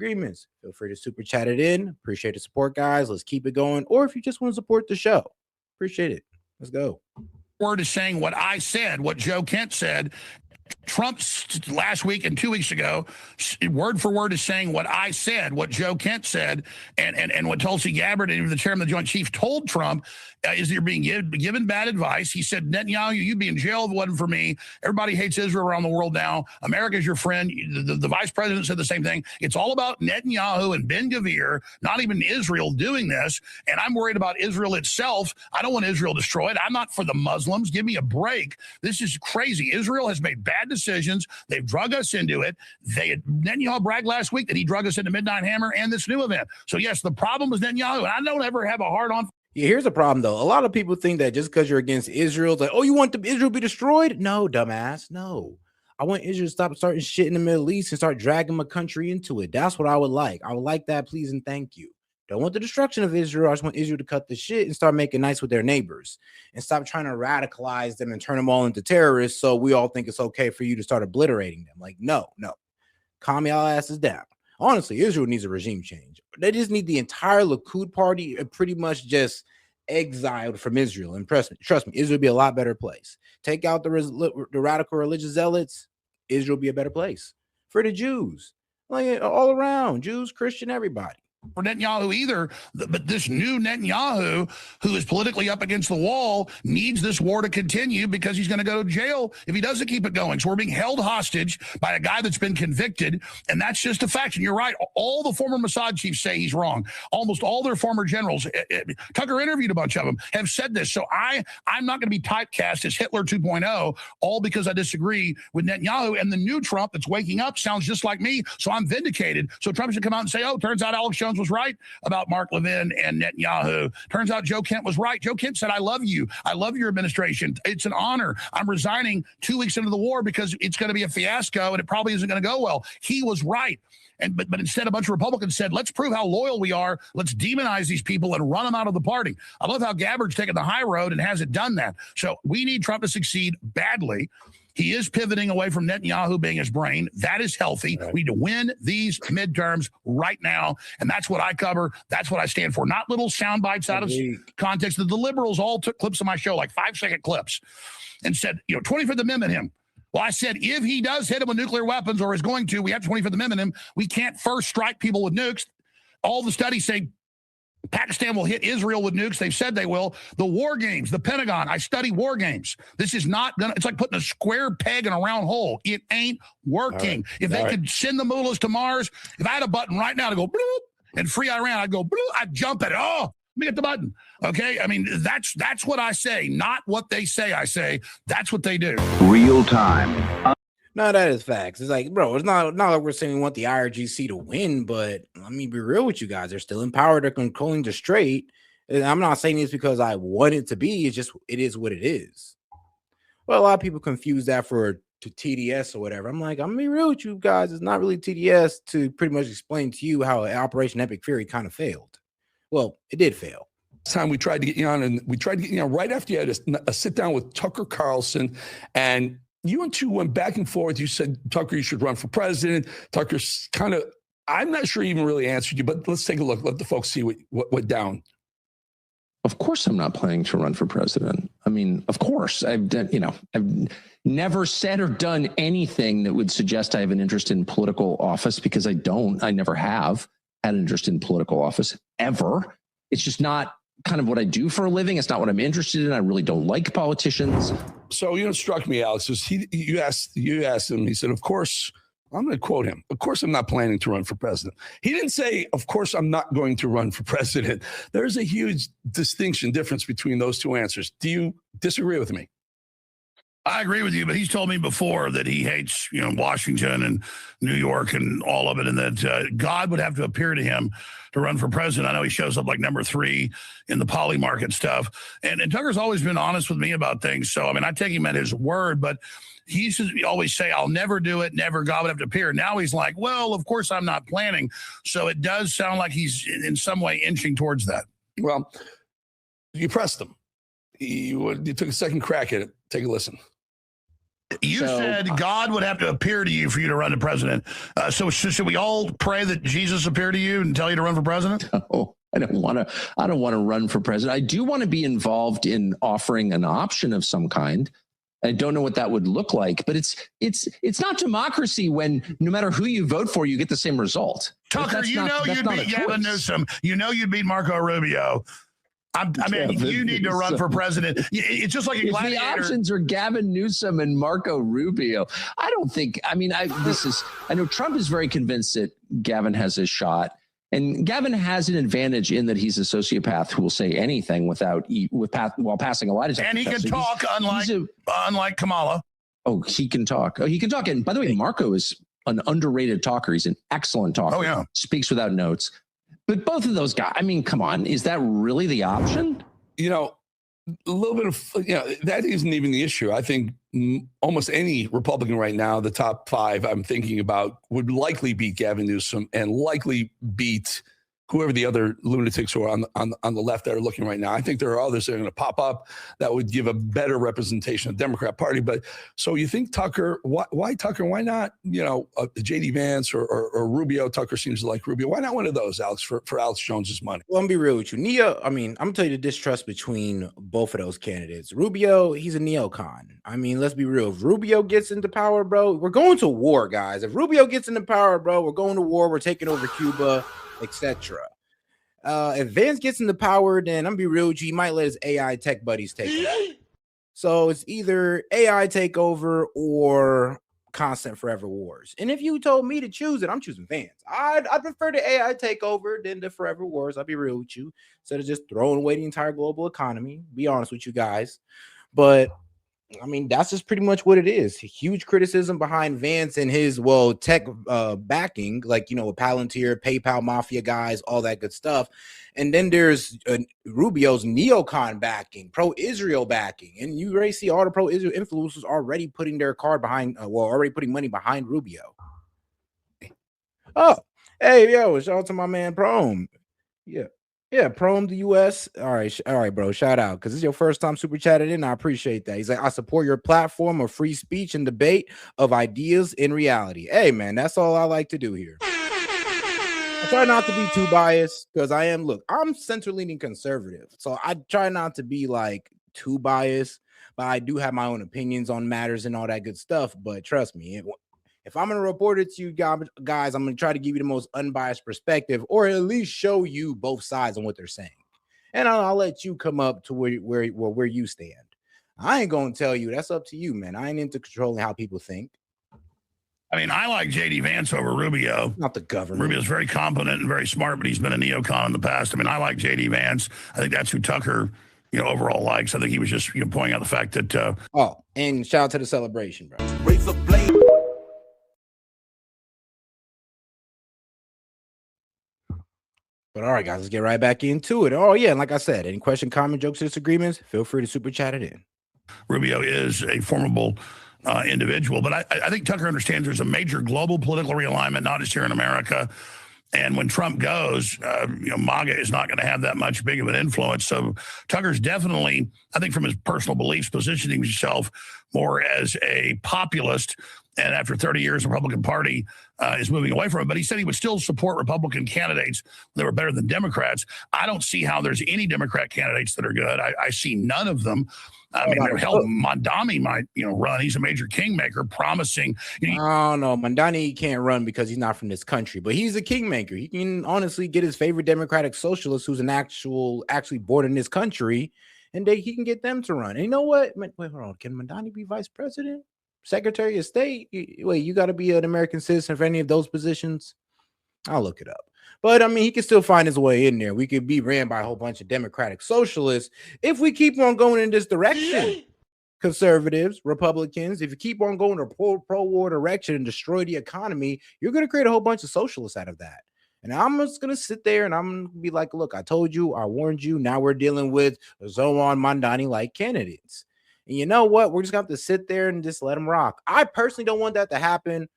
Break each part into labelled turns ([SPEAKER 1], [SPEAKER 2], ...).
[SPEAKER 1] agreements, feel free to super chat it in. Appreciate the support, guys. Let's keep it going. Or if you just want to support the show, appreciate it. Let's go.
[SPEAKER 2] Word is saying what I said, what Joe Kent said. Trump last week and 2 weeks ago, word for word is saying what I said, what Joe Kent said, and what Tulsi Gabbard, the chairman of the Joint Chiefs, told Trump is that you're being given bad advice. He said, Netanyahu, you'd be in jail if it wasn't for me. Everybody hates Israel around the world now. America's your friend. The vice president said the same thing. It's all about Netanyahu and Ben-Gvir, not even Israel, doing this. And I'm worried about Israel itself. I don't want Israel destroyed. I'm not for the Muslims. Give me a break. This is crazy. Israel has made bad decisions. They've drug us into it. Netanyahu bragged last week that he drug us into Midnight Hammer and this new event. So, yes, the problem was Netanyahu. And I don't ever have a hard-on.
[SPEAKER 1] Yeah, here's the problem, though. A lot of people think that just because you're against Israel, it's like, oh, you want Israel to be destroyed? No, dumbass. No. I want Israel to stop starting shit in the Middle East and start dragging my country into it. That's what I would like. I would like that, please and thank you. Don't want the destruction of Israel. I just want Israel to cut the shit and start making nice with their neighbors and stop trying to radicalize them and turn them all into terrorists so we all think it's okay for you to start obliterating them. Like, no. Calm y'all asses down. Honestly, Israel needs a regime change. They just need the entire Likud party pretty much just exiled from Israel. And trust me, Israel would be a lot better place. Take out the radical religious zealots, Israel would be a better place. For the Jews, like all around, Jews, Christian, everybody.
[SPEAKER 2] For Netanyahu either, but this new Netanyahu, who is politically up against the wall, needs this war to continue because he's going to go to jail if he doesn't keep it going. So we're being held hostage by a guy that's been convicted, and that's just a fact. And you're right. All the former Mossad chiefs say he's wrong. Almost all their former generals, Tucker interviewed a bunch of them, have said this. So I'm not going to be typecast as Hitler 2.0, all because I disagree with Netanyahu. And the new Trump that's waking up sounds just like me, so I'm vindicated. So Trump should come out and say, oh, turns out Alex Jones was right about Mark Levin and Netanyahu. Turns out Joe Kent was right. Joe Kent said, I love you. I love your administration. It's an honor. I'm resigning 2 weeks into the war because it's going to be a fiasco and it probably isn't going to go well. He was right. But instead, a bunch of Republicans said, let's prove how loyal we are. Let's demonize these people and run them out of the party. I love how Gabbard's taken the high road and hasn't done that. So we need Trump to succeed badly. He is pivoting away from Netanyahu being his brain. That is healthy. Right. We need to win these midterms right now. And that's what I cover. That's what I stand for. Not little sound bites out of context. The liberals all took clips of my show, like 5-second clips, and said, 25th Amendment him. Well, I said, if he does hit him with nuclear weapons or is going to, we have 25th Amendment him. We can't first strike people with nukes. All the studies say Pakistan will hit Israel with nukes. They've said they will. The war games, the Pentagon, I study war games. This is not gonna, it's like putting a square peg in a round hole. It ain't working. Right. If they could send the mullahs to Mars, if I had a button right now to go bloop and free Iran, I'd go bloop, I'd jump at it. Oh, let me get the button. Okay. I mean, that's what I say, not what they say. I say that's what they do.
[SPEAKER 3] Real time.
[SPEAKER 1] No, that is facts. It's like, bro, it's not like we're saying we want the IRGC to win, but let me be real with you guys. They're still in power. They're controlling the strait. And I'm not saying this because I want it to be. It's just, it is what it is. Well, a lot of people confuse that to TDS or whatever. I'm like, I'm gonna be real with you guys. It's not really TDS to pretty much explain to you how Operation Epic Fury kind of failed. Well, it did fail.
[SPEAKER 4] Time we tried to get you on, and we tried to get you on right after you had a sit down with Tucker Carlson, and you and two went back and forth. You said, Tucker, you should run for president. Tucker's kind of, I'm not sure he even really answered you, but let's take a look. Let the folks see what went down.
[SPEAKER 5] Of course, I'm not planning to run for president. I mean, of course, I've never said or done anything that would suggest I have an interest in political office, because I don't. I never have had an interest in political office ever. It's just not kind of what I do for a living. It's not what I'm interested in. I really don't like politicians.
[SPEAKER 4] So, it struck me, Alex, is you asked him, he said, of course, I'm going to quote him, of course, I'm not planning to run for president. He didn't say, of course, I'm not going to run for president. There's a huge difference between those two answers. Do you disagree with me?
[SPEAKER 2] I agree with you, but he's told me before that he hates, Washington and New York and all of it, and that God would have to appear to him to run for president. I know he shows up like number 3 in the poly market stuff. And Tucker's always been honest with me about things. So, I mean, I take him at his word, but he used to always say, I'll never do it, never, God would have to appear. Now he's like, well, of course I'm not planning. So it does sound like he's in some way inching towards that.
[SPEAKER 4] Well, you pressed him. You took a second crack at it. Take a listen.
[SPEAKER 2] You said God would have to appear to you for you to run to president. So should we all pray that Jesus appear to you and tell you to run for president?
[SPEAKER 5] Oh, I don't want to run for president. I do want to be involved in offering an option of some kind. I don't know what that would look like, but it's not democracy when no matter who you vote for, you get the same result.
[SPEAKER 2] Tucker, you'd beat Gavin Newsom. You'd beat Marco Rubio. You need to run for president. It's just like a gladiator.
[SPEAKER 5] The options are Gavin Newsom and Marco Rubio. I don't think. I know Trump is very convinced that Gavin has a shot, and Gavin has an advantage in that he's a sociopath who will say anything while passing a lie detector.
[SPEAKER 2] And he can talk, unlike Kamala.
[SPEAKER 5] Oh, he can talk. And by the way, Marco is an underrated talker. He's an excellent talker.
[SPEAKER 2] Oh yeah,
[SPEAKER 5] speaks without notes. But both of those guys, come on, is that really the option?
[SPEAKER 4] A little bit of, that isn't even the issue. I think almost any Republican right now, the top 5 I'm thinking about would likely beat Gavin Newsom and likely beat whoever the other lunatics who are on the left that are looking right now. I think there are others that are going to pop up that would give a better representation of the Democrat Party. But so you think Tucker, why Tucker? Why not, J.D. Vance or Rubio? Tucker seems to like Rubio. Why not one of those, Alex, for Alex Jones's money?
[SPEAKER 1] Well, I'm going to be real with you. I'm going to tell you the distrust between both of those candidates. Rubio, he's a neocon. Let's be real. If Rubio gets into power, bro, we're going to war, guys. If Rubio gets into power, bro, we're going to war. We're taking over Cuba, etc. If Vance gets into power, then I'm gonna be real with you, he might let his AI tech buddies take over. So it's either AI takeover or constant forever wars. And if you told me to choose it, I'm choosing Vance. I'd prefer the AI takeover than the forever wars. I'll be real with you, instead of just throwing away the entire global economy. Be honest with you guys, but that's just pretty much what it is. Huge criticism behind Vance and his tech backing, like with Palantir, PayPal mafia guys, all that good stuff. And then there's Rubio's neocon backing, pro-Israel backing, and you already see all the pro-Israel influencers already putting their card behind, already putting money behind Rubio. Oh, hey, yo, shout out to my man Prom. Yeah, Prom the US. All right, bro. Shout out, because this is your first time super chatted in. I appreciate that. He's like, I support your platform of free speech and debate of ideas in reality. Hey, man, that's all I like to do here. I try not to be too biased because I'm center-leaning conservative. So I try not to be too biased, but I do have my own opinions on matters and all that good stuff. But trust me, if I'm going to report it to you guys, I'm going to try to give you the most unbiased perspective, or at least show you both sides on what they're saying. And I'll let you come up to where you stand. I ain't going to tell you. That's up to you, man. I ain't into controlling how people think.
[SPEAKER 2] I like J.D. Vance over Rubio.
[SPEAKER 1] Not the government.
[SPEAKER 2] Rubio's very competent and very smart, but he's been a neocon in the past. I like J.D. Vance. I think that's who Tucker, overall likes. I think he was just pointing out the fact that.
[SPEAKER 1] And shout out to the celebration, bro.
[SPEAKER 6] Razor blade.
[SPEAKER 1] But all right, guys, let's get right back into it. Oh, yeah, and like I said, any question, comment, jokes, or disagreements, feel free to super chat it in.
[SPEAKER 2] Rubio is a formidable individual, but I think Tucker understands there's a major global political realignment, not just here in America. And when Trump goes, MAGA is not going to have that much big of an influence. So Tucker's definitely, I think from his personal beliefs, positioning himself more as a populist. And after 30 years, the Republican Party is moving away from it. But he said he would still support Republican candidates that were better than Democrats. I don't see how there's any Democrat candidates that are good. I see none of them. Mondani might, run. He's a major kingmaker, promising.
[SPEAKER 1] Oh no, Mondani can't run because he's not from this country, but he's a kingmaker. He can honestly get his favorite Democratic socialist, who's actually born in this country, and he can get them to run. And you know what? Wait, hold on. Can Mondani be vice president, Secretary of State? Wait, you got to be an American citizen for any of those positions? I'll look it up. But he can still find his way in there. We could be ran by a whole bunch of Democratic socialists if we keep on going in this direction. Conservatives, Republicans, if you keep on going to pro-war direction and destroy the economy, you're going to create a whole bunch of socialists out of that. And I'm just going to sit there and I'm going to be like, look, I told you, I warned you. Now we're dealing with Zohan Mondani-like candidates. And you know what? We're just going to have to sit there and just let them rock. I personally don't want that to happen.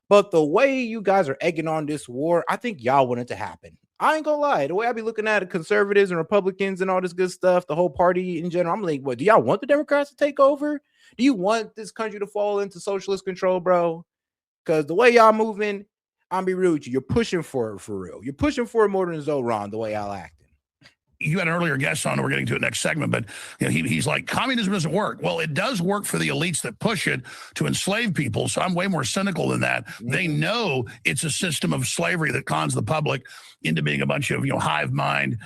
[SPEAKER 1] But the way you guys are egging on this war, I think y'all want it to happen. I ain't gonna lie. The way I be looking at conservatives and Republicans and all this good stuff, the whole party in general, I'm like, what, do y'all want the Democrats to take over? Do you want this country to fall into socialist control, bro? Because the way y'all moving, I'm be real with you. You're pushing for it for real. You're pushing for it more than Zoran, the way y'all acting.
[SPEAKER 2] You had an earlier guest on, we're getting to it next segment, but he's like, communism doesn't work. Well, it does work for the elites that push it to enslave people. So I'm way more cynical than that. They know it's a system of slavery that cons the public into being a bunch of hive mind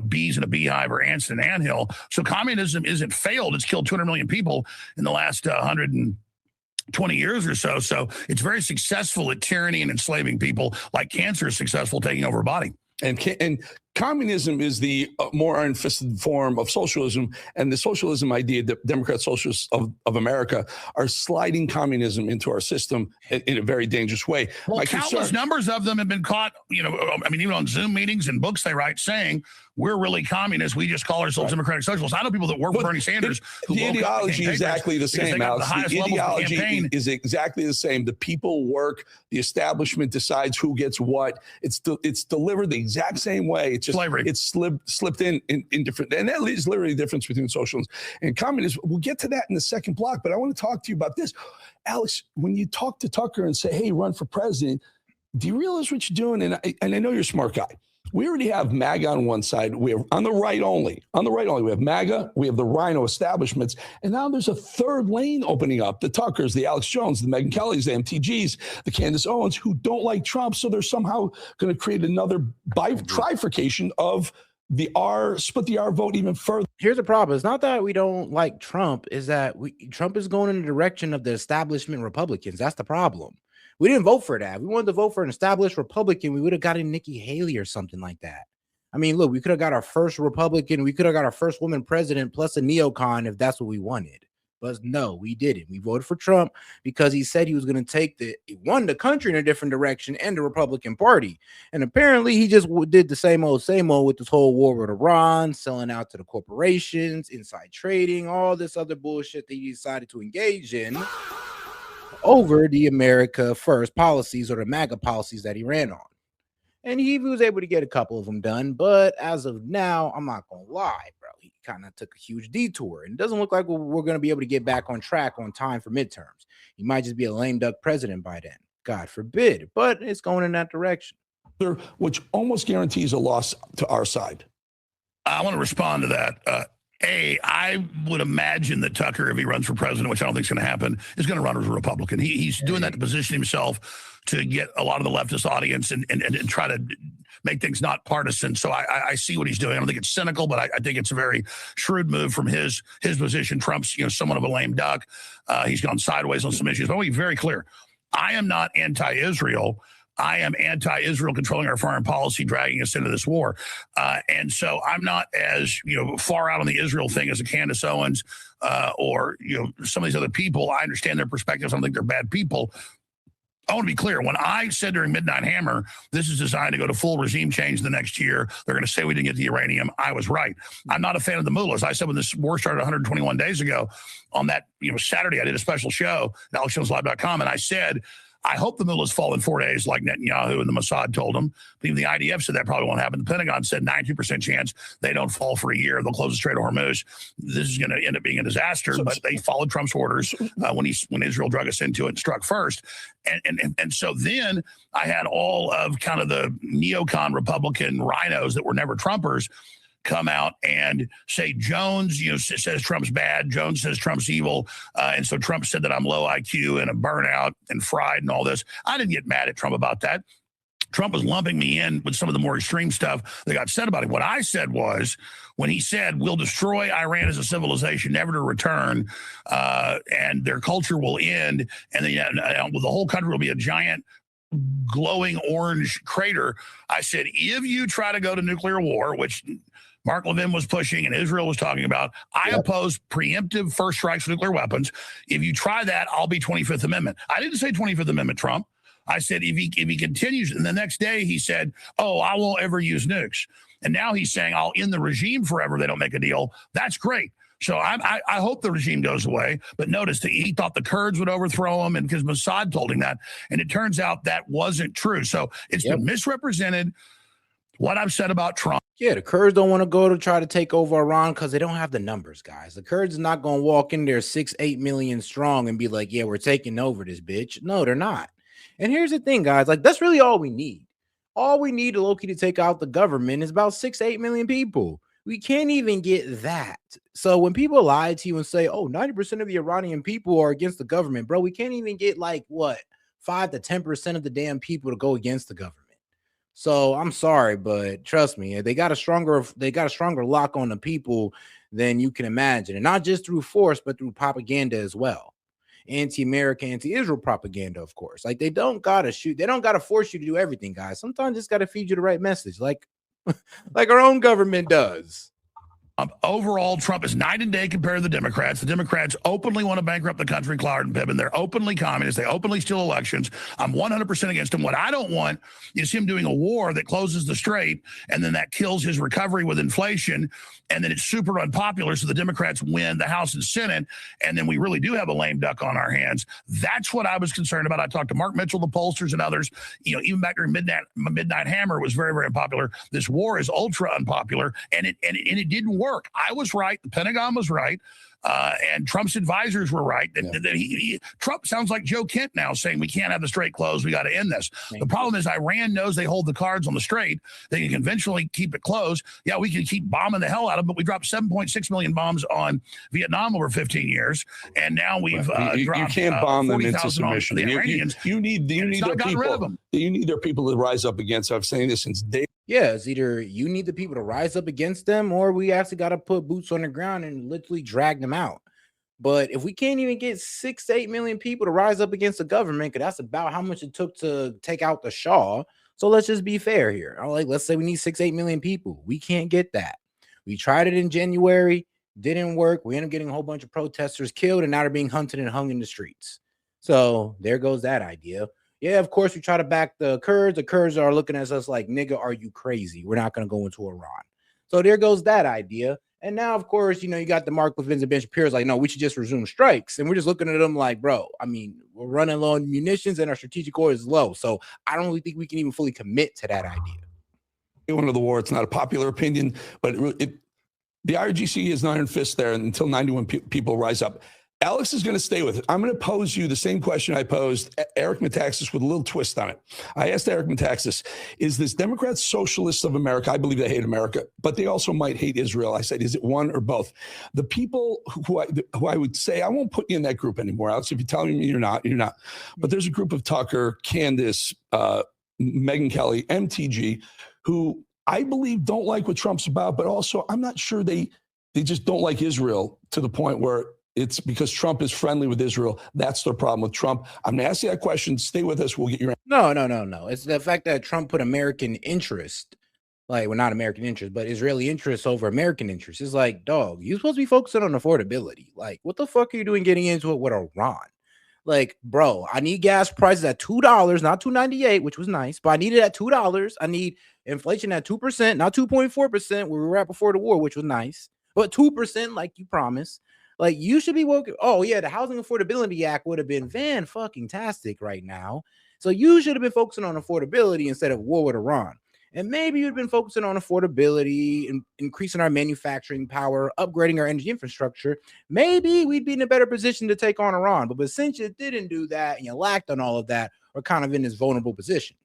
[SPEAKER 2] bees in a beehive or ants in an anthill. So communism isn't failed. It's killed 200 million people in the last 120 years or so. So it's very successful at tyranny and enslaving people, like cancer is successful taking over a body.
[SPEAKER 4] And communism is the more iron-fisted form of socialism, and the socialism idea that Democrat Socialists of America are sliding communism into our system in a very dangerous way.
[SPEAKER 2] Well, countless numbers of them have been caught, even on Zoom meetings and books they write saying, we're really communists. We just call ourselves Democratic Socialists. I know people that work for Bernie Sanders.
[SPEAKER 4] The ideology is exactly the same, Alex. The ideology is exactly the same. The people work. The establishment decides who gets what. It's delivered the exact same way. It's just slavery. It's slipped in different. And that is literally the difference between socialism and communism. We'll get to that in the second block. But I want to talk to you about this. Alex, when you talk to Tucker and say, hey, run for president, do you realize what you're doing? And I know you're a smart guy. We already have MAGA on one side. We have on the right only. We have MAGA. We have the Rhino establishments. And now there's a third lane opening up. The Tuckers, the Alex Jones, the Megyn Kellys, the MTGs, the Candace Owens, who don't like Trump. So they're somehow going to create another trifurcation of the split the R vote even further.
[SPEAKER 1] Here's the problem. It's not that we don't like Trump. Is that Trump is going in the direction of the establishment Republicans. That's the problem. We didn't vote for that. We wanted to vote for an established Republican. We would have gotten Nikki Haley or something like that. I mean, look, we could have got our first Republican. We could have got our first woman president plus a neocon if that's what we wanted. But no, we didn't. We voted for Trump because he said he was going to take he won the country in a different direction and the Republican Party. And apparently he just did the same old with this whole war with Iran, selling out to the corporations, inside trading, all this other bullshit that he decided to engage in over the America First policies or the MAGA policies that he ran on. And he was able to get a couple of them done. But as of now, I'm not going to lie, bro. He kind of took a huge detour. And it doesn't look like we're going to be able to get back on track on time for midterms. He might just be a lame duck president by then. God forbid. But it's going in that direction.
[SPEAKER 4] Which almost guarantees a loss to our side.
[SPEAKER 2] I want to respond to that. I would imagine that Tucker, if he runs for president, which I don't think is going to happen, is going to run as a Republican. He's doing that to position himself to get a lot of the leftist audience and try to make things not partisan. So I see what he's doing. I don't think it's cynical, but I think it's a very shrewd move from his position. Trump's somewhat of a lame duck. He's gone sideways on some issues. But I want to be very clear. I am not anti-Israel. I am anti-Israel controlling our foreign policy, dragging us into this war. And so I'm not as, far out on the Israel thing as a Candace Owens or, some of these other people. I understand their perspectives. I don't think they're bad people. I want to be clear. When I said during Midnight Hammer, this is designed to go to full regime change the next year, they're going to say we didn't get the uranium. I was right. I'm not a fan of the mullahs. I said when this war started 121 days ago on that, Saturday, I did a special show at alexjoneslive.com, and I said, I hope the mullahs fall in 4 days like Netanyahu and the Mossad told them. But even the IDF said that probably won't happen. The Pentagon said 92% chance they don't fall for a year. They'll close the Strait of Hormuz. This is going to end up being a disaster. But they followed Trump's orders when Israel drug us into it and struck first. And so then I had all of kind of the neocon Republican rhinos that were never Trumpers come out and say Jones, says Trump's bad. Jones says Trump's evil. And so Trump said that I'm low IQ and a burnout and fried and all this. I didn't get mad at Trump about that. Trump was lumping me in with some of the more extreme stuff that got said about him. What I said was when he said, we'll destroy Iran as a civilization, never to return, and their culture will end, and then the whole country will be a giant glowing orange crater. I said, if you try to go to nuclear war, which Mark Levin was pushing and Israel was talking about, I oppose preemptive first strikes with nuclear weapons. If you try that, I'll be 25th Amendment. I didn't say 25th Amendment, Trump. I said, if he continues, and the next day he said, oh, I won't ever use nukes. And now he's saying, I'll end the regime forever. They don't make a deal. That's great. So I hope the regime goes away. But notice that he thought the Kurds would overthrow him, and because Mossad told him that. And it turns out that wasn't true. So it's been misrepresented. what I've said about Trump.
[SPEAKER 1] Yeah, the Kurds don't want to go to try to take over Iran because they don't have the numbers, guys. The Kurds are not going to walk in there 6-8 million strong and be like, yeah, we're taking over this bitch. No, they're not. And here's the thing, guys. Like, that's really all we need. All we need to Loki to take out the government is about 6-8 million people. We can't even get that. So when people lie to you and say, oh, 90% of the Iranian people are against the government, bro, we can't even get like what 5 to 10% of the damn people to go against the government. So I'm sorry, but trust me, they got a stronger lock on the people than you can imagine, and not just through force, but through propaganda as well. Anti-American, anti-Israel propaganda, of course. Like they don't gotta shoot, they don't gotta force you to do everything, guys. Sometimes just gotta feed you the right message, like like our own government does.
[SPEAKER 2] Overall, Trump is night and day compared to the Democrats. The Democrats openly want to bankrupt the country, Cloward and Pittman. They're openly communist. They openly steal elections. I'm 100% against him. What I don't want is him doing a war that closes the strait, and then that kills his recovery with inflation, and then it's super unpopular, so the Democrats win the House and Senate, and then we really do have a lame duck on our hands. That's what I was concerned about. I talked to Mark Mitchell, the pollsters, and others. You know, even back during Midnight Hammer was very, very unpopular. This war is ultra unpopular, and it didn't work. I was right. The Pentagon was right. And Trump's advisors were right. Trump sounds like Joe Kent now saying we can't have the strait closed. We got to end this. The problem is Iran knows they hold the cards on the strait. They can conventionally keep it closed. Yeah, we can keep bombing the hell out of them, but we dropped 7.6 million bombs on Vietnam over 15 years. And now we've dropped
[SPEAKER 4] you can't bomb them into submission. You need their people to rise up against. I've saying this since day.
[SPEAKER 1] Yeah, it's either you need the people to rise up against them, or we actually got to put boots on the ground and literally drag them out. But if we can't even get 6 to 8 million people to rise up against the government, because that's about how much it took to take out the Shah. So let's just be fair here. Like, let's say we need 6 to 8 million people. We can't get that. We tried it in January, didn't work. We ended up getting a whole bunch of protesters killed, and now they're being hunted and hung in the streets. So there goes that idea. Yeah, of course, we try to back the Kurds. The Kurds are looking at us like, nigga, are you crazy? We're not going to go into Iran. So there goes that idea. And now, of course, you know, you got the Mark Levins and Ben Shapiro's like, no, we should just resume strikes. And we're just looking at them like, bro, I mean, we're running low on munitions and our strategic oil is low. So I don't really think we can even fully commit to that idea.
[SPEAKER 4] One of the war, it's not a popular opinion, but the IRGC is iron fist there until 91 people rise up. Alex is going to stay with it. I'm going to pose you the same question I posed Eric Metaxas with a little twist on it. I asked Eric Metaxas, is this Democrats socialists of America? I believe they hate America, but they also might hate Israel. I said, is it one or both? The people who I would say, I won't put you in that group anymore, Alex. If you tell me you're not. But there's a group of Tucker, Candace, Megyn Kelly, MTG, who I believe don't like what Trump's about, but also I'm not sure they just don't like Israel to the point where it's because Trump is friendly with Israel. That's their problem with Trump. I'm going to ask you that question. Stay with us. We'll get your answer.
[SPEAKER 1] No. It's the fact that Trump put American interest, like, well, not American interest, but Israeli interests over American interests. It's like, dog, you're supposed to be focusing on affordability. Like, what the fuck are you doing getting into it with Iran? Like, bro, I need gas prices at $2, not $2.98, which was nice, but I need it at $2. I need inflation at 2%, not 2.4%, where we were at before the war, which was nice, but 2% like you promised. Like, you should be woke. Oh, yeah, the Housing Affordability Act would have been fan-fucking-tastic right now. So you should have been focusing on affordability instead of war with Iran. And maybe you'd been focusing on affordability and increasing our manufacturing power, upgrading our energy infrastructure. Maybe we'd be in a better position to take on Iran. But since you didn't do that and you lacked on all of that, we're kind of in this vulnerable position.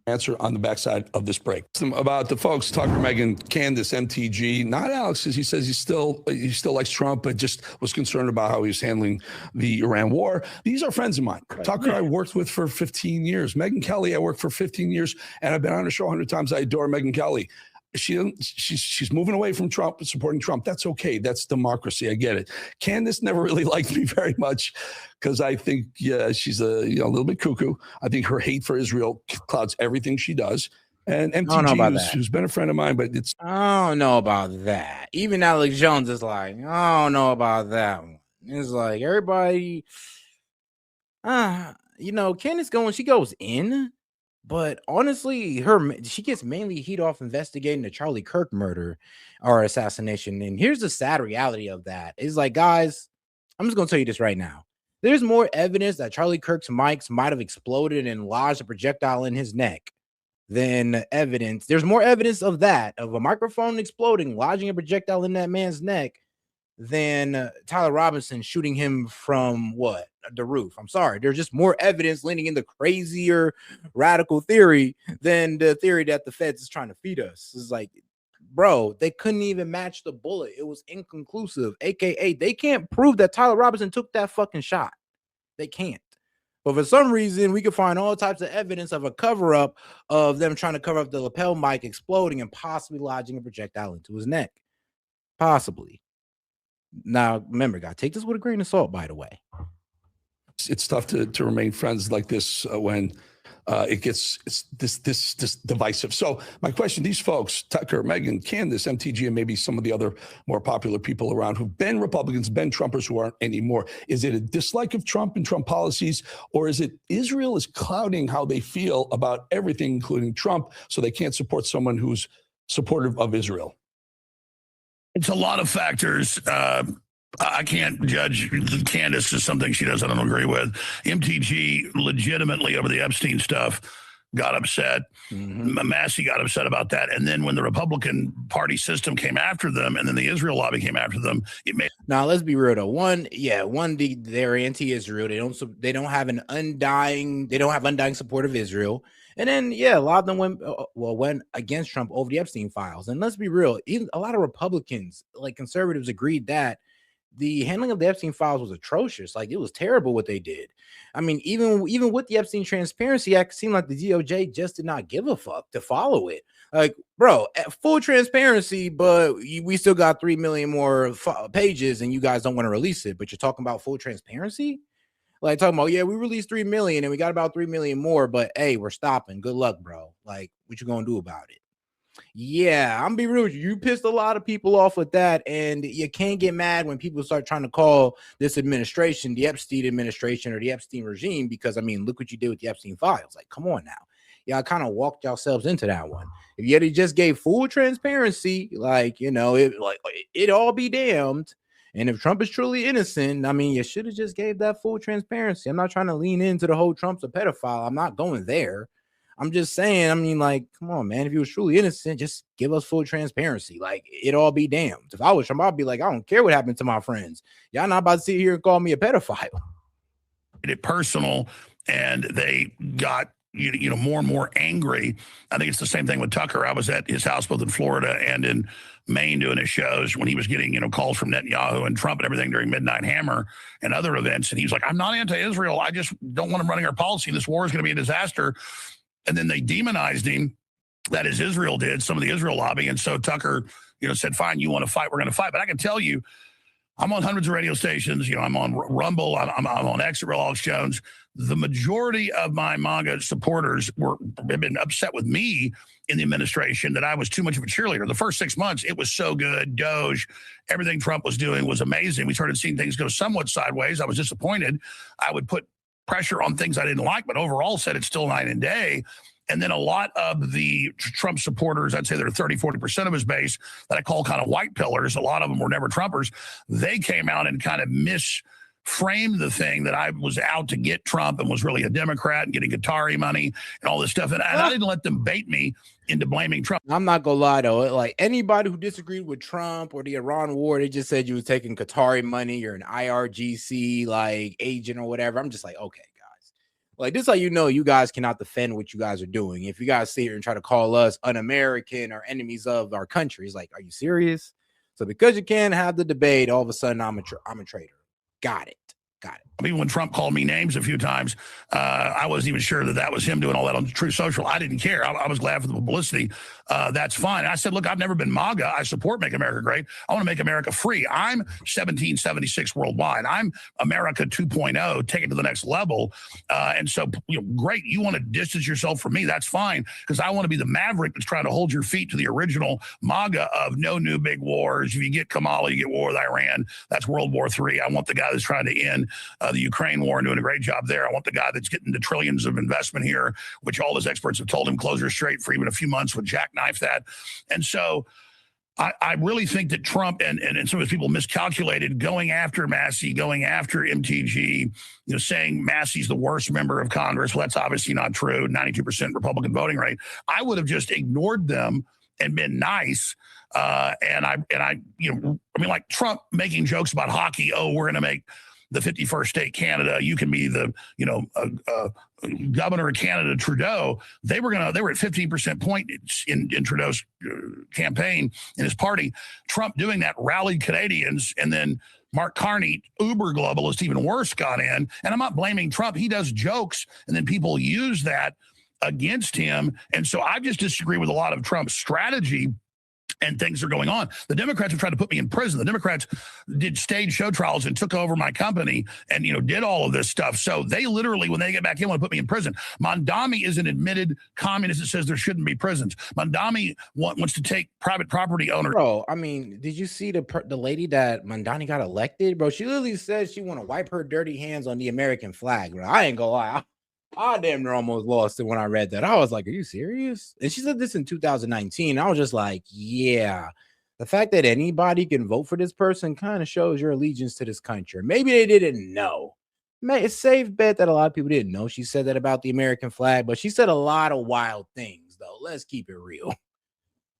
[SPEAKER 4] Answer on the backside of this break. About the folks, Tucker, Megyn, Candace, MTG, not Alex, because he says he still likes Trump, but just was concerned about how he was handling the Iran war. These are friends of mine. Right. Tucker, I worked with for 15 years. Megyn Kelly, I worked for 15 years, and I've been on her show 100 times. I adore Megyn Kelly. She's moving away from Trump, supporting Trump. That's okay. That's democracy. I get it. Candace never really liked me very much because I think she's a little bit cuckoo. I think her hate for Israel clouds everything she does. And MTG, who's been a friend of mine, but
[SPEAKER 1] I don't know about that. Even Alex Jones is like, I don't know about that one. It's like everybody, Candace she goes in. But honestly, she gets mainly heat off investigating the Charlie Kirk murder or assassination. And here's the sad reality of that. It's like, guys, I'm just going to tell you this right now. There's more evidence that Charlie Kirk's mics might have exploded and lodged a projectile in his neck than evidence. There's more evidence of that, of a microphone exploding, lodging a projectile in that man's neck, than Tyler Robinson shooting him from what? The roof. I'm sorry. There's just more evidence leaning in the crazier radical theory than the theory that the feds is trying to feed us. It's like, bro, they couldn't even match the bullet. It was inconclusive. AKA, they can't prove that Tyler Robinson took that fucking shot. They can't. But for some reason, we can find all types of evidence of a cover-up of them trying to cover up the lapel mic exploding and possibly lodging a projectile into his neck. Possibly. Now, remember, God, take this with a grain of salt, by the way.
[SPEAKER 4] It's tough to remain friends like this when it's this divisive. So my question, these folks, Tucker, Megan, Candace, MTG, and maybe some of the other more popular people around who've been Republicans, been Trumpers who aren't anymore, is it a dislike of Trump and Trump policies, or is it Israel is clouding how they feel about everything, including Trump, so they can't support someone who's supportive of Israel?
[SPEAKER 2] It's a lot of factors. I can't judge Candace is something she does I don't agree with. MTG legitimately over the Epstein stuff got upset. Massey got upset about that. And then when the Republican Party system came after them and then the Israel lobby came after them, it made...
[SPEAKER 1] Now, let's be real, though. They're anti-Israel. They don't have undying support of Israel. And then, a lot of them went against Trump over the Epstein files. And let's be real, even a lot of Republicans, like conservatives, agreed that the handling of the Epstein files was atrocious. Like, it was terrible what they did. I mean, even with the Epstein Transparency Act, it seemed like the DOJ just did not give a fuck to follow it. Like, bro, full transparency, but we still got 3 million more pages and you guys don't want to release it, but you're talking about full transparency? Like, talking about, we released 3 million and we got about 3 million more, but hey, we're stopping. Good luck, bro. Like, what you gonna do about it? Yeah, I'm be real with you. You pissed a lot of people off with that, and you can't get mad when people start trying to call this administration the Epstein administration or the Epstein regime, because, I mean, look what you did with the Epstein files. Like, come on now. Y'all kind of walked yourselves into that one. If you had just gave full transparency, it all be damned. And if Trump is truly innocent, I mean, you should have just gave that full transparency. I'm not trying to lean into the whole Trump's a pedophile. I'm not going there. I'm just saying, I mean, like, come on, man. If he was truly innocent, just give us full transparency. Like, it all be damned. If I was Trump, I'd be like, I don't care what happened to my friends. Y'all not about to sit here and call me a pedophile.
[SPEAKER 2] It personal, and they got more and more angry. I think it's the same thing with Tucker. I was at his house both in Florida and in Maine doing his shows when he was getting calls from Netanyahu and Trump and everything during Midnight Hammer and other events. And he was like, I'm not anti-Israel. I just don't want him running our policy. This war is going to be a disaster. And then they demonized him. That is, Israel did, some of the Israel lobby. And so Tucker, said, fine, you want to fight, we're going to fight. But I can tell you, I'm on hundreds of radio stations. I'm on Rumble. I'm on X, Real Alex Jones. The majority of my MAGA supporters have been upset with me in the administration that I was too much of a cheerleader. The first 6 months, it was so good. Doge, everything Trump was doing was amazing. We started seeing things go somewhat sideways. I was disappointed. I would put pressure on things I didn't like, but overall said it's still night and day. And then a lot of the Trump supporters, I'd say they're 30-40% of his base that I call kind of white pillars. A lot of them were never Trumpers. They came out and kind of misframed the thing that I was out to get Trump and was really a Democrat and getting Qatari money and all this stuff. And I didn't let them bait me into blaming Trump.
[SPEAKER 1] I'm not gonna lie though, like anybody who disagreed with Trump or the Iran war, they just said you was taking Qatari money, you're an IRGC like agent or whatever. I'm just like, okay, guys, like this is how you know you guys cannot defend what you guys are doing. If you guys sit here and try to call us un-American or enemies of our country, it's like, are you serious? So because you can't have the debate, all of a sudden I'm a traitor. Got it.
[SPEAKER 2] Even when Trump called me names a few times, I wasn't even sure that was him doing all that on True Social. I didn't care. I was glad for the publicity. That's fine. And I said, look, I've never been MAGA. I support Make America Great. I want to make America free. I'm 1776 worldwide. I'm America 2.0, take it to the next level. And so, great. You want to distance yourself from me. That's fine. Because I want to be the maverick that's trying to hold your feet to the original MAGA of no new big wars. If you get Kamala, you get war with Iran. That's World War III. I want the guy that's trying to end the Ukraine war and doing a great job there. I want the guy that's getting the trillions of investment here, which all his experts have told him close her straight for even a few months would jackknife that. And so I really think that Trump and some of his people miscalculated going after Massey, going after MTG, saying Massey's the worst member of Congress. Well, that's obviously not true. 92% Republican voting rate. I would have just ignored them and been nice. Like Trump making jokes about hockey. Oh, we're going to make the 51st state Canada. You can be the, governor of Canada, Trudeau. They were at 15% point in Trudeau's campaign in his party. Trump doing that rallied Canadians, and then Mark Carney, uber globalist, even worse, got in. And I'm not blaming Trump. He does jokes, and then people use that against him. And so I just disagree with a lot of Trump's strategy. And things are going on. The Democrats have tried to put me in prison. The Democrats did stage show trials and took over my company and, did all of this stuff. So they literally, when they get back in, want to put me in prison. Mondami is an admitted communist that says there shouldn't be prisons. Mondami wants to take private property owners.
[SPEAKER 1] Bro, I mean, did you see the lady that Mondani got elected? Bro, she literally says she want to wipe her dirty hands on the American flag. Bro, I ain't gonna lie. I damn near almost lost it when I read that. I was like, are you serious? And she said this in 2019. I was just like, yeah. The fact that anybody can vote for this person kind of shows your allegiance to this country. Maybe they didn't know. It's a safe bet that a lot of people didn't know. She said that about the American flag, but she said a lot of wild things, though. Let's keep it real.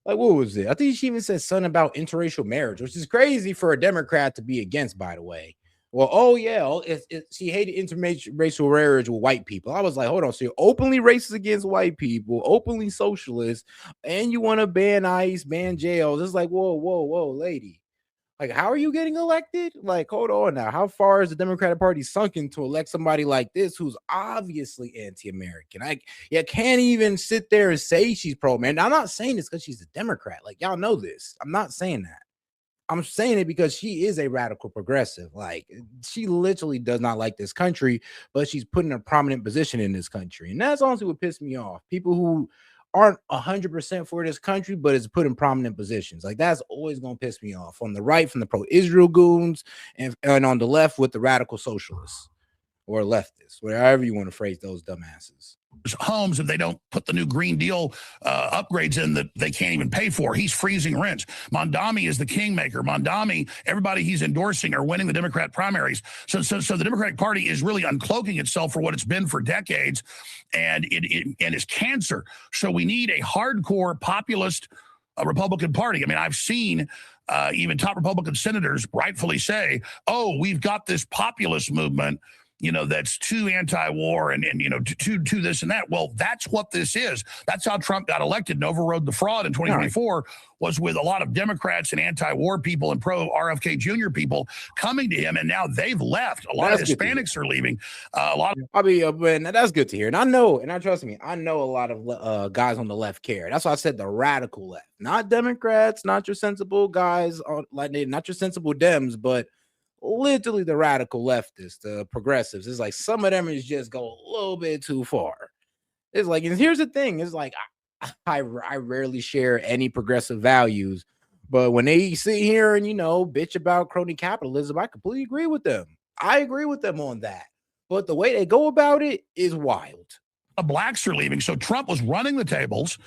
[SPEAKER 1] Like, what was it? I think she even said something about interracial marriage, which is crazy for a Democrat to be against, by the way. Well, she hated interracial marriage with white people. I was like, hold on, so you're openly racist against white people, openly socialist, and you want to ban ICE, ban jails. It's like, whoa, lady. Like, how are you getting elected? Like, hold on now. How far is the Democratic Party sunken to elect somebody like this who's obviously anti-American? You can't even sit there and say she's pro-man. I'm not saying this because she's a Democrat. Like, y'all know this. I'm not saying that. I'm saying it because she is a radical progressive. Like, she literally does not like this country, but she's put in a prominent position in this country. And that's honestly what pissed me off. People who aren't 100% for this country, but is put in prominent positions. Like, that's always going to piss me off. On the right, from the pro-Israel goons, and on the left with the radical socialists or leftists, whatever you want to phrase those dumbasses.
[SPEAKER 2] Homes if they don't put the new Green Deal upgrades in that they can't even pay for. He's freezing rents. Mondami is the kingmaker. Mondami, everybody he's endorsing are winning the Democrat primaries. So the Democratic Party is really uncloaking itself for what it's been for decades, and it's cancer. So we need a hardcore populist Republican Party. I mean, I've seen even top Republican senators rightfully say, "Oh, we've got this populist movement." That's too anti-war and to this and that. Well, that's what this is. That's how Trump got elected and overrode the fraud in 2024, was with a lot of Democrats and anti-war people and pro-RFK Jr. people coming to him, and now they've left. A lot of Hispanics are leaving.
[SPEAKER 1] That's good to hear. And I know, and trust me, I know a lot of guys on the left care. That's why I said the radical left, not Democrats, not your sensible guys, not your sensible Dems, but literally the radical leftists, the progressives. It's like some of them is just go a little bit too far. It's like, and here's the thing, it's like I rarely share any progressive values, but when they sit here and bitch about crony capitalism, I completely agree with them. I agree with them on that, but the way they go about it is wild.
[SPEAKER 2] Blacks are leaving, so Trump was running the tables.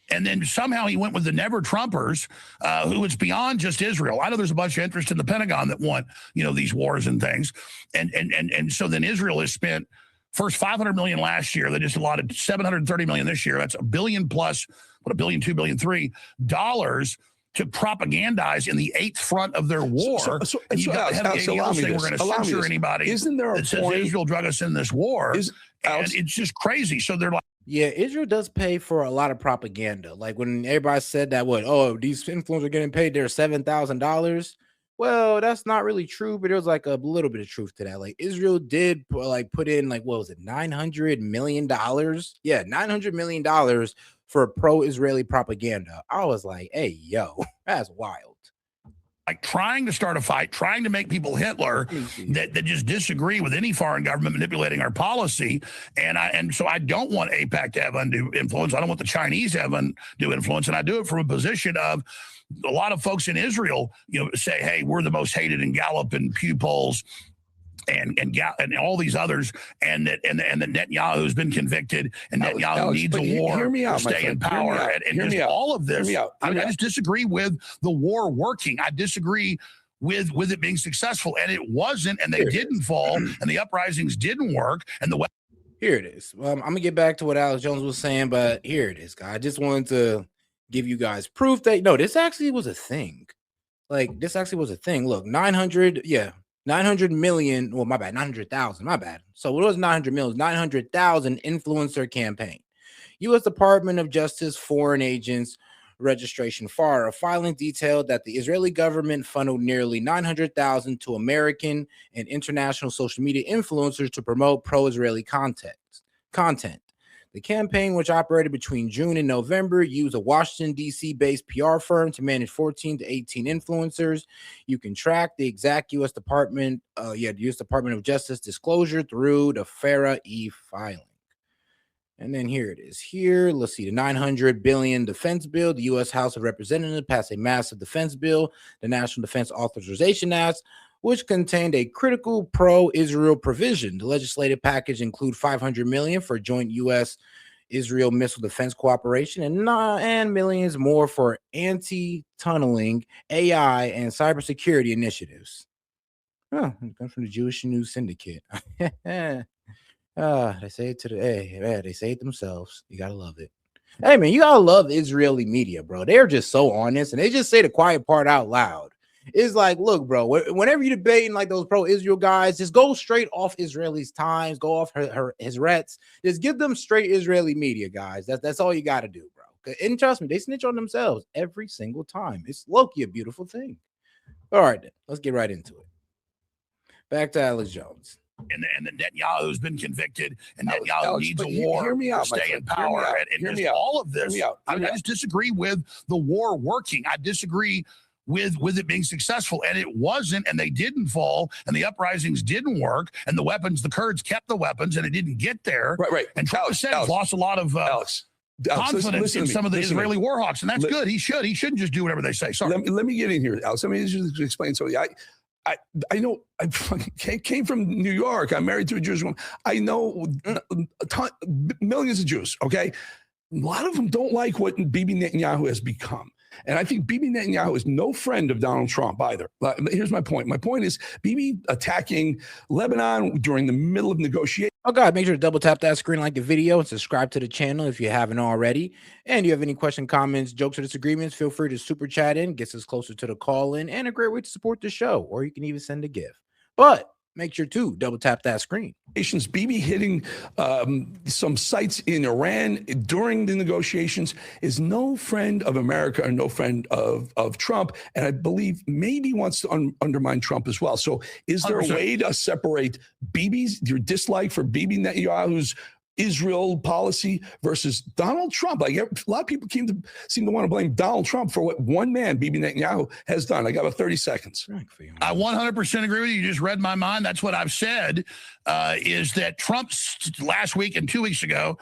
[SPEAKER 2] And then somehow he went with the never Trumpers, who is beyond just Israel. I know there's a bunch of interest in the Pentagon that want, these wars and things. And so then Israel has spent first $500 million last year. They just allotted $730 million this year. That's $1 billion plus, $1 billion, $2 billion, $3 billion to propagandize in the eighth front of their war. And you got the ADL saying we're going to censor anybody.
[SPEAKER 4] Isn't there a point?
[SPEAKER 2] Israel drug us in this war. And it's just crazy. So they're like,
[SPEAKER 1] yeah, Israel does pay for a lot of propaganda. Like when everybody said that, these influencers are getting paid their $7,000. Well, that's not really true, but there's like a little bit of truth to that. Like Israel did put in what was it, $900 million? Yeah, $900 million for pro-Israeli propaganda. I was like, hey, yo, that's wild.
[SPEAKER 2] Like trying to start a fight, trying to make people Hitler that just disagree with any foreign government manipulating our policy. And so I don't want AIPAC to have undue influence. I don't want the Chinese to have undue influence. And I do it from a position of a lot of folks in Israel, say, hey, we're the most hated in Gallup and Pew polls. and all these others, and that Netanyahu's been convicted, and Netanyahu needs a war to stay in power, and just all of this. I just disagree with the war working. I disagree with it being successful, and it wasn't, and they didn't fall, and the uprisings didn't work, and the
[SPEAKER 1] here it is. I'm gonna get back to what Alex Jones was saying, but here it is, guys. I just wanted to give you guys proof that no, this actually was a thing. Like, this actually was a thing. Look, 900 million. Well, my bad, 900,000. My bad. So it was 900 million, 900,000 influencer campaign. U.S. Department of Justice Foreign Agents Registration FARA filing detailed that the Israeli government funneled nearly 900,000 to American and international social media influencers to promote pro-Israeli content. The campaign, which operated between June and November, used a Washington, D.C. based PR firm to manage 14 to 18 influencers. You can track the exact U.S. Department of Justice disclosure through the FARA e-filing. And then here it is. Here, let's see, the $900 billion defense bill. The U.S. House of Representatives passed a massive defense bill, the National Defense Authorization Act, which contained a critical pro-Israel provision. The legislative package include $500 million for joint U.S.-Israel missile defense cooperation and millions more for anti-tunneling, AI, and cybersecurity initiatives. Oh, it comes from the Jewish News Syndicate. They say it they say it themselves. You gotta love it. Hey man, you gotta love Israeli media, bro. They're just so honest, and they just say the quiet part out loud. It's like, look, bro, whenever you're debating like those pro-Israel guys, just go straight off Israeli's Times, go off his Rets. Just give them straight Israeli media, guys. That's all you got to do, bro. And trust me, they snitch on themselves every single time. It's low-key a beautiful thing. All right, then, let's get right into it. Back to Alex Jones.
[SPEAKER 2] And the Netanyahu's been convicted, and Netanyahu needs a war to stay in power, and just all of this. I just disagree with the war working. I disagree with it being successful, and it wasn't, and they didn't fall, and the uprisings didn't work, and the Kurds kept the weapons, and it didn't get there.
[SPEAKER 4] Right.
[SPEAKER 2] And Trump said lost a lot of confidence in some of the Israeli war hawks, and that's good. He shouldn't just do whatever they say. Sorry.
[SPEAKER 4] Let me get in here, Alex. Let me just explain something. I know I came from New York. I'm married to a Jewish woman. I know millions of Jews, okay? A lot of them don't like what Bibi Netanyahu has become. And I think Bibi Netanyahu is no friend of Donald Trump either. Here's my point. My point is Bibi attacking Lebanon during the middle of negotiations.
[SPEAKER 1] Oh, God, make sure to double tap that screen, like the video, and subscribe to the channel if you haven't already. And you have any questions, comments, jokes, or disagreements, feel free to super chat in, gets us closer to the call in, and a great way to support the show. Or you can even send a gift. But make sure to double tap that screen.
[SPEAKER 4] Bibi hitting some sites in Iran during the negotiations is no friend of America or no friend of Trump. And I believe maybe wants to undermine Trump as well. So is there 100%. A way to separate your dislike for Bibi Netanyahu's Israel policy versus Donald Trump? Like a lot of people seem to want to blame Donald Trump for what one man, Bibi Netanyahu, has done. I got about 30 seconds.
[SPEAKER 2] I 100% agree with you. You just read my mind. That's what I've said, is that Trump last week and 2 weeks ago,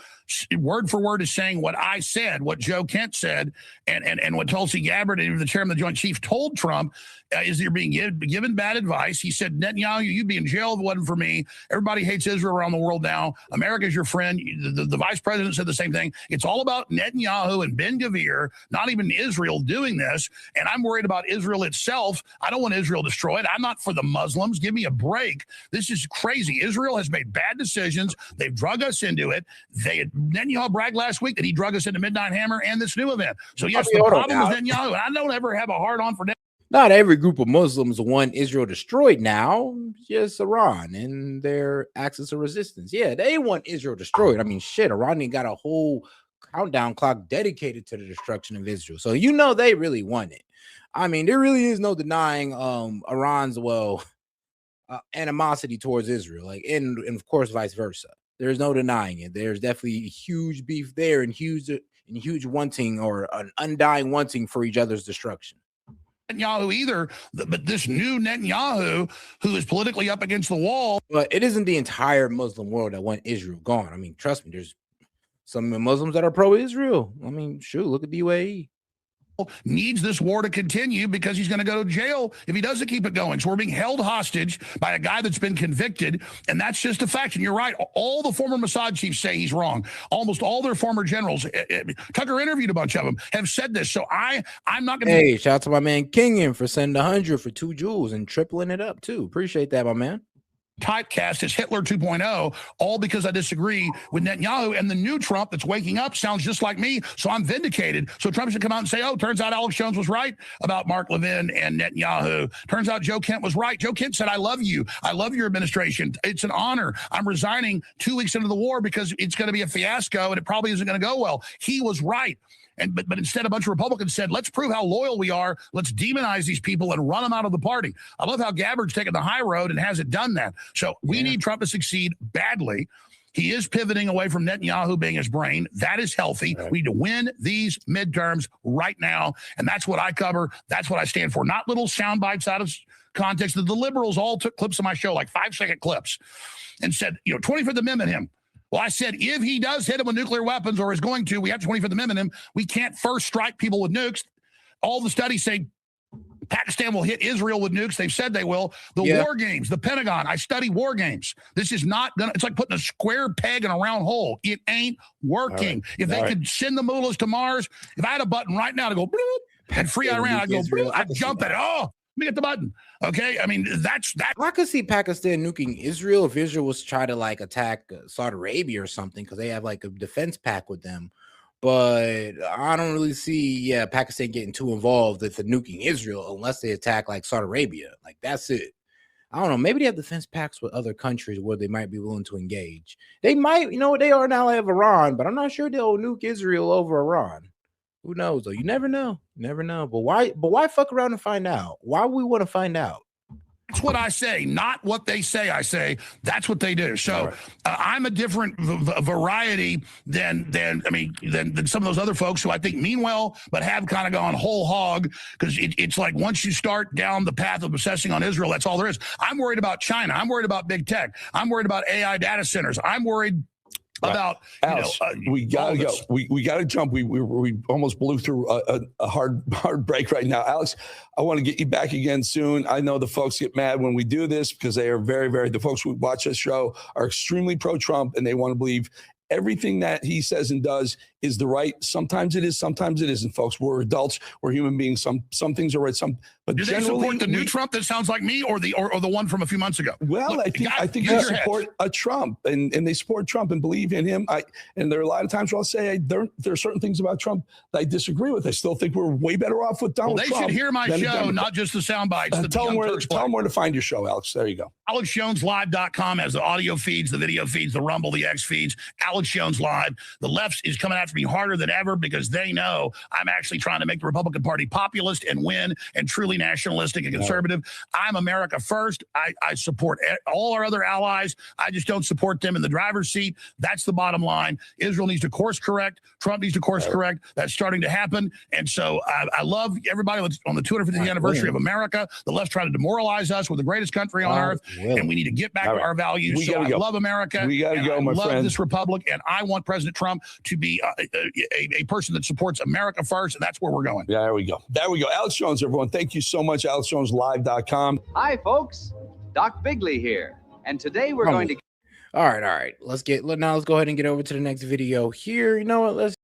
[SPEAKER 2] word for word is saying what I said, what Joe Kent said, and what Tulsi Gabbard, the chairman of the Joint Chiefs, told Trump, is you're being given bad advice. He said, Netanyahu, you'd be in jail if it wasn't for me. Everybody hates Israel around the world now. America's your friend. The vice president said the same thing. It's all about Netanyahu and Ben-Gvir, not even Israel, doing this. And I'm worried about Israel itself. I don't want Israel destroyed. I'm not for the Muslims. Give me a break. This is crazy. Israel has made bad decisions. They've drug us into it. Netanyahu bragged last week that he drug us into Midnight Hammer and this new event. So yes, the problem is Netanyahu, and I don't ever have a hard on for Netanyahu.
[SPEAKER 1] Not every group of Muslims want Israel destroyed now, just Iran and their axis of resistance. Yeah, they want Israel destroyed. I mean, shit, Iran got a whole countdown clock dedicated to the destruction of Israel. So they really want it. I mean, there really is no denying Iran's, animosity towards Israel, like, and of course, vice versa. There's no denying it. There's definitely huge beef there and huge wanting, or an undying wanting for each other's destruction.
[SPEAKER 2] Netanyahu either, but this new Netanyahu, who is politically up against the wall.
[SPEAKER 1] But it isn't the entire Muslim world that want Israel gone. I mean, trust me, there's some Muslims that are pro-Israel. I mean, shoot, look at the UAE.
[SPEAKER 2] needs this war to continue because he's going to go to jail if he doesn't keep it going. So we're being held hostage by a guy that's been convicted, and that's just a fact. And you're right. All the former Mossad chiefs say he's wrong. Almost all their former generals, Tucker interviewed a bunch of them, have said this. So I'm not going to.
[SPEAKER 1] Hey, shout out to my man Kingan for sending 100 for 2 joules and tripling it up too. Appreciate that, my man.
[SPEAKER 2] Typecast as Hitler 2.0, all because I disagree with Netanyahu. And the new Trump that's waking up sounds just like me, so I'm vindicated. So Trump should come out and say, oh, turns out Alex Jones was right about Mark Levin and Netanyahu. Turns out Joe Kent was right. Joe Kent said, I love you. I love your administration. It's an honor. I'm resigning 2 weeks into the war because it's going to be a fiasco and it probably isn't going to go well. He was right. But instead, a bunch of Republicans said, let's prove how loyal we are. Let's demonize these people and run them out of the party. I love how Gabbard's taken the high road and hasn't done that. So we need Trump to succeed badly. He is pivoting away from Netanyahu being his brain. That is healthy. Right. We need to win these midterms right now. And that's what I cover. That's what I stand for. Not little sound bites out of context. The liberals all took clips of my show, like 5-second clips, and said, 25th Amendment him. Well, I said, if he does hit him with nuclear weapons or is going to, we have 25th Amendment him. We can't first strike people with nukes. All the studies say Pakistan will hit Israel with nukes. They've said they will. The war games, the Pentagon, I study war games. This is not going to, it's like putting a square peg in a round hole. It ain't working. Right. If they could send the mullahs to Mars, if I had a button right now to go, bloop, and free Iran, I'd go, bloop, I'd jump at it. Oh, let me get the button. Okay, I mean, that's that.
[SPEAKER 1] I could see Pakistan nuking Israel if Israel was trying to like attack Saudi Arabia or something because they have like a defense pact with them. But I don't really see, Pakistan getting too involved with the nuking Israel unless they attack like Saudi Arabia. Like that's it. I don't know. Maybe they have defense pacts with other countries where they might be willing to engage. They might, they are an ally of Iran, but I'm not sure they'll nuke Israel over Iran. Who knows though? You never know. You never know. But why fuck around and find out? Why would we want to find out?
[SPEAKER 2] That's what I say, not what they say. I say that's what they do. So I'm a different variety than some of those other folks who I think mean well, but have kind of gone whole hog because it's like once you start down the path of obsessing on Israel, that's all there is. I'm worried about China. I'm worried about big tech. I'm worried about AI data centers. I'm worried about
[SPEAKER 4] Alex, we gotta go. We gotta jump. We almost blew through a hard break right now. Alex, I want to get you back again soon. I know the folks get mad when we do this because they are the folks who watch this show are extremely pro-Trump and they want to believe everything that he says and does is the right. Sometimes it is, sometimes it isn't, folks. We're adults, we're human beings. Some things are right, but
[SPEAKER 2] do they support the new Trump that sounds like me, or the one from a few months ago?
[SPEAKER 4] Well, look, I think they support a Trump, and they support Trump and believe in him. And there are a lot of times where I'll say there are certain things about Trump that I disagree with. I still think we're way better off with Donald Trump.
[SPEAKER 2] They should hear my show, not just the sound bites.
[SPEAKER 4] Tell them where to find your show, Alex. There you go.
[SPEAKER 2] AlexJonesLive.com has the audio feeds, the video feeds, the Rumble, the X feeds. Alex Jones Live. The left is coming after me harder than ever because they know I'm actually trying to make the Republican Party populist and win and truly nationalistic and conservative. I'm America first. I support all our other allies. I just don't support them in the driver's seat. That's the bottom line. Israel needs to course correct. Trump needs to course correct. That's starting to happen. And so I love everybody on the 250th anniversary of America. The left's trying to demoralize us. We're the greatest country on earth, and we need to get back to our values. So I love America.
[SPEAKER 4] We got to go, my friend.
[SPEAKER 2] I love this republic, and I want President Trump to be a person that supports America first, and that's where we're going.
[SPEAKER 4] Yeah, there we go. Alex Jones, everyone. Thank you so much. AlexJonesLive.com.
[SPEAKER 6] Hi, folks. Doc Bigley here. And today we're going to...
[SPEAKER 1] All right. Let's go ahead and get over to the next video here. You know what? Let's...